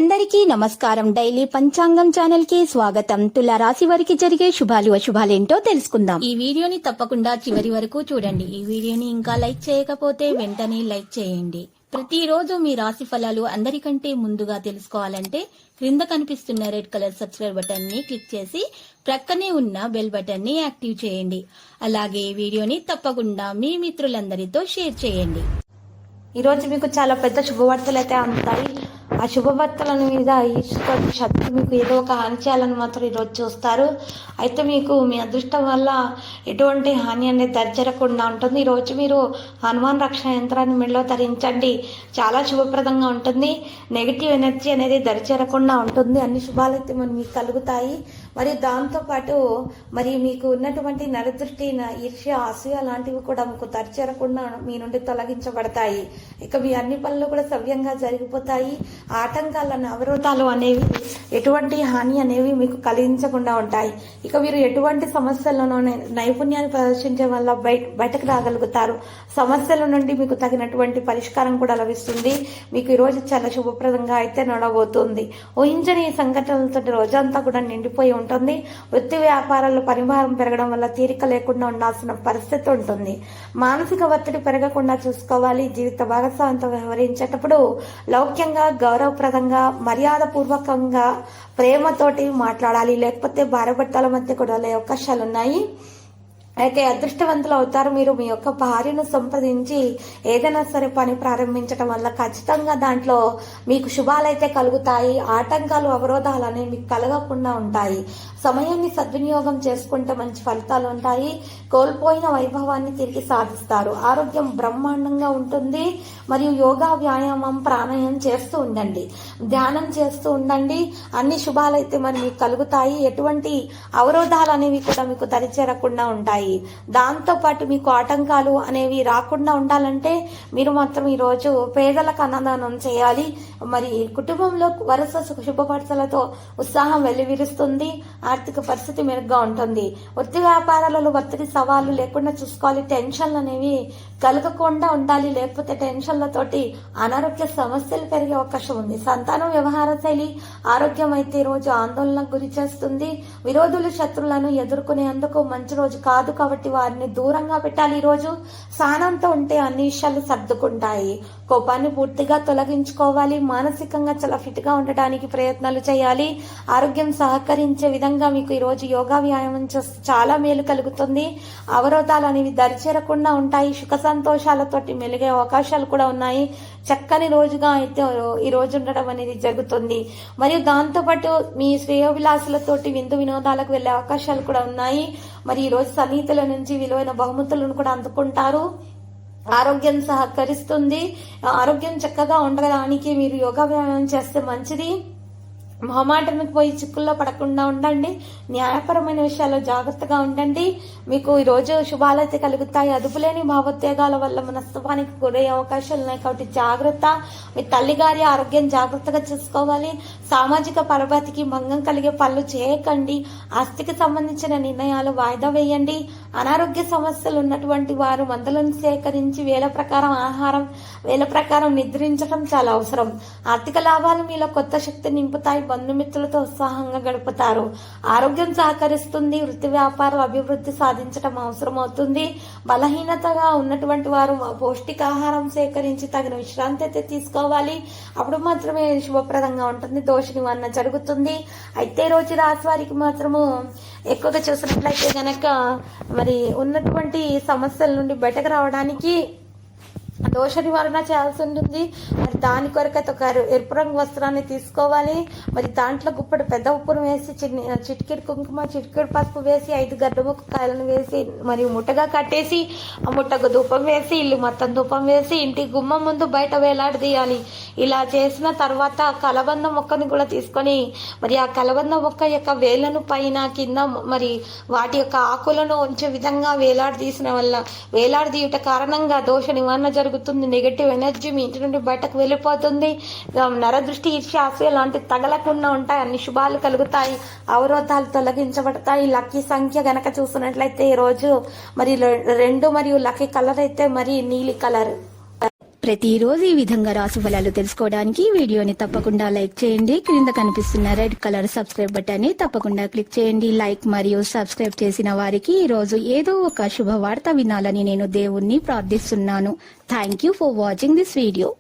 అందరికీ నమస్కారం. డైలీ పంచాంగం ఛానల్ కి స్వాగతం. తుల రాశి వారికి జరిగే శుభాలు అశుభాలేంటో తెలుసుకుందాం. ఈ వీడియోని తప్పకుండా చివరి వరకు చూడండి. ఈ వీడియోని ఇంకా లైక్ చేయకపోతే వెంటనే లైక్ చేయండి. ప్రతిరోజు మీ రాశి ఫలాలు అందరికంటే ముందుగా తెలుసుకోవాలంటే క్రింద కనిపిస్తున్న రెడ్ కలర్ సబ్స్క్రైబ్ బటన్ ని క్లిక్ చేసి ప్రక్కనే ఉన్న బెల్ బటన్ ని యాక్టివ్ చేయండి. అలాగే ఈ వీడియోని తప్పకుండా మీ మిత్రులందరితో షేర్ చేయండి. ఈ రోజు మీకు చాలా పెద్ద శుభవార్తలు అయితే అందుతాయి. ఆ శుభవార్తల మీద శత్రు మీకు ఏదో ఒక హాని చేయాలని మాత్రం ఈరోజు చూస్తారు. అయితే మీకు మీ అదృష్టం వల్ల ఎటువంటి హాని అనేది దరిచేరకుండా ఉంటుంది. ఈరోజు మీరు హనుమాన్ రక్షణ యంత్రాన్ని మెడలో ధరించండి. చాలా శుభప్రదంగా ఉంటుంది. నెగిటివ్ ఎనర్జీ అనేది దరిచేరకుండా ఉంటుంది. అన్ని శుభాలైతే మీకు కలుగుతాయి. మరియు దాంతోపాటు మరి మీకు ఉన్నటువంటి నరదృష్టి, ఈర్ష్య, అసూయ లాంటివి కూడా మీకు దరిచేరకుండా మీ నుండి తొలగించబడతాయి. ఇక మీ అన్ని పనులు కూడా సవ్యంగా జరిగిపోతాయి. ఆటంకాలను, అవరోధాలు అనేవి, ఎటువంటి హాని అనేవి మీకు కలిగించకుండా ఉంటాయి. ఇక మీరు ఎటువంటి సమస్యలను నైపుణ్యాన్ని ప్రదర్శించే వల్ల బయటకు రాగలుగుతారు. సమస్యల నుండి మీకు తగినటువంటి పరిష్కారం కూడా లభిస్తుంది. మీకు ఈరోజు చాలా శుభప్రదంగా అయితే నడవబోతుంది. ఊహించని సంఘటనలతో రోజంతా కూడా నిండిపోయి ఉంటుంది. వృత్తి వ్యాపారాల్లో పరిభారం పెరగడం వల్ల తీరిక లేకుండా ఉండాల్సిన పరిస్థితి ఉంటుంది. మానసిక ఒత్తిడి పెరగకుండా చూసుకోవాలి. జీవిత భాగస్వామితో వ్యవహరించేటప్పుడు లౌక్యంగా, గౌరవప్రదంగా, మర్యాద పూర్వకంగా, ప్రేమతోటి మాట్లాడాలి. లేకపోతే భార్యాభర్తల మధ్య గొడవలే అవకాశాలు ఉన్నాయి. అయితే అదృష్టవంతులు అవుతారు. మీరు మీ యొక్క భార్యను సంప్రదించి ఏదైనా సరే పని ప్రారంభించడం వల్ల ఖచ్చితంగా దాంట్లో మీకు శుభాలైతే కలుగుతాయి. ఆటంకాలు, అవరోధాలు అనేవి మీకు కలగకుండా ఉంటాయి. సమయాన్ని సద్వినియోగం చేసుకుంటే మంచి ఫలితాలు ఉంటాయి. కోల్పోయిన వైభవాన్ని తిరిగి సాధిస్తారు. ఆరోగ్యం బ్రహ్మాండంగా ఉంటుంది. మరియు యోగా, వ్యాయామం, ప్రాణాయామం చేస్తూ ఉండండి. ధ్యానం చేస్తూ ఉండండి. అన్ని శుభాలైతే మరి మీకు కలుగుతాయి. ఎటువంటి అవరోధాలు అనేవి కూడా మీకు దరిచేరకుండా ఉంటాయి. దాంతో పాటు మీకు ఆటంకాలు అనేవి రాకుండా ఉండాలంటే మీరు మాత్రం ఈరోజు పేదలకు అన్నదానం చేయాలి. మరి కుటుంబంలో వరుస శుభపరచలతో ఉత్సాహం వెల్లివిరుస్తుంది. ఆర్థిక పరిస్థితి మెరుగ్గా ఉంటుంది. వృత్తి వ్యాపారాలలో ఒత్తిడి, సవాళ్లు లేకుండా చూసుకోవాలి. టెన్షన్లు అనేవి కలగకుండా ఉండాలి. లేకపోతే టెన్షన్లతోటి అనారోగ్య సమస్యలు పెరిగే అవకాశం ఉంది. సంతానం, వ్యవహార శైలి, ఆరోగ్యం అయితే రోజు ఆందోళనకు గురి చేస్తుంది. విరోధులు, శత్రువులను ఎదుర్కొనేందుకు మంచి రోజు కాదు కాబట్టి వారిని దూరంగా పెట్టాలి. ఈ రోజు సహనంతో ఉంటే అన్ని విషయాలు సర్దుకుంటాయి. కోపాన్ని పూర్తిగా తొలగించుకోవాలి. మానసికంగా చాలా ఫిట్ గా ఉండడానికి ప్రయత్నాలు చేయాలి. ఆరోగ్యం సహకరించే విధంగా మీకు ఈ రోజు యోగా, వ్యాయామం చేస్తే చాలా మేలు కలుగుతుంది. అవరోధాలు అనేవి దరిచేరకుండా ఉంటాయి. సుఖ సంతోషాలతోటి మెలిగే అవకాశాలు కూడా ఉన్నాయి. చక్కని రోజుగా అయితే ఈ రోజు ఉండడం అనేది జరుగుతుంది. మరియు దాంతోపాటు మీ శ్రేయోభిలాసులతోటి విందు వినోదాలకు వెళ్లే అవకాశాలు కూడా ఉన్నాయి. మరి ఈ రోజు సన్నిహితుల నుంచి విలువైన బహుమతులను కూడా అందుకుంటారు. ఆరోగ్యం సహకరిస్తుంది. ఆరోగ్యం చక్కగా ఉండడానికి మీరు యోగా వ్యాయామం చేస్తే మంచిది. మొహమాటానికి పోయి చిక్కుల్లో పడకుండా ఉండండి. న్యాయపరమైన విషయాల్లో జాగ్రత్తగా ఉండండి. మీకు ఈ రోజు శుభాలైతే కలుగుతాయి. అదుపులేని భావోద్వేగాల వల్ల మనస్తత్వానికి గురయ్యే అవకాశాలు ఉన్నాయి కాబట్టి జాగ్రత్త. మీ తల్లిగారి ఆరోగ్యం జాగ్రత్తగా చూసుకోవాలి. సామాజిక పరపతికి భంగం కలిగే పనులు చేయకండి. ఆస్తికి సంబంధించిన నిర్ణయాలు వాయిదా వేయండి. అనారోగ్య సమస్యలు ఉన్నటువంటి వారు మందులను సేకరించి వేల ప్రకారం ఆహారం, వేల ప్రకారం నిద్రించడం చాలా అవసరం. ఆర్థిక లాభాలు మీలో కొత్త శక్తి నింపుతాయి. బంధుమిత్రులతో ఉత్సాహంగా గడుపుతారు. ఆరోగ్యం సహకరిస్తుంది. వృత్తి వ్యాపారం అభివృద్ధి సాధించడం అవసరం అవుతుంది. బలహీనతగా ఉన్నటువంటి వారు పౌష్టికాహారం సేకరించి తగిన విశ్రాంతి అయితే తీసుకోవాలి. అప్పుడు మాత్రమే శుభప్రదంగా ఉంటుంది. దోష నివారణ జరుగుతుంది. అయితే రోజు రాశి వారికి మాత్రము ఎక్కువగా చూసినట్లయితే గనక మరి ఉన్నటువంటి సమస్యల నుండి బయటకు రావడానికి దోష నివారణ చేయాల్సి ఉంటుంది. మరి దాని కొరకైతే ఒక ఎరుపు రంగు వస్త్రాన్ని తీసుకోవాలి. మరి దాంట్లో గుప్పటి పెద్ద ఉప్పును వేసి, చిటికెడు కుంకుమ, చిటికెడు పసుపు వేసి, 5 గడ్డముక్క కాయలను వేసి, మరియు ముట్టగా కట్టేసి, ఆ ముట్టకు ధూపం వేసి, ఇల్లు మొత్తం ధూపం వేసి, ఇంటి గుమ్మం ముందు బయట వేలాడదీయాలి. ఇలా చేసిన తర్వాత కలబంద మొక్కని కూడా తీసుకొని మరి ఆ కలబంద మొక్క యొక్క వేళ్లను పైన, కింద మరి వాటి యొక్క ఆకులను ఉంచే విధంగా వేలాడదీయుట కారణంగా దోష నివారణ జరుగుతుంది. నెగటివ్ ఎనర్జీ మీ ఇంటి నుండి బయటకు వెళ్ళిపోతుంది. నరదృష్టి, ఈర్ష్య, అసూయ లాంటివి తగలకుండా ఉంటాయి. అన్ని శుభాలు కలుగుతాయి. అవరోధాలు తొలగించబడతాయి. లక్కీ సంఖ్య గనక చూసినట్లయితే ఈ రోజు మరి 2 మరియు లక్కీ కలర్ అయితే మరి నీలి కలర్. ప్రతిరోజు ఈ విధంగా రాశి ఫలాలు తెలుసుకోవడానికి వీడియోని తప్పకుండా లైక్ చేయండి. క్రింద కనిపిస్తున్న రెడ్ కలర్ సబ్స్క్రైబ్ బటన్ ని తప్పకుండా క్లిక్ చేయండి. లైక్ మరియు సబ్స్క్రైబ్ చేసిన వారికి ఈ రోజు ఏదో ఒక శుభవార్త వినాలని నేను దేవుణ్ణి ప్రార్థిస్తున్నాను. Thank you for watching this video.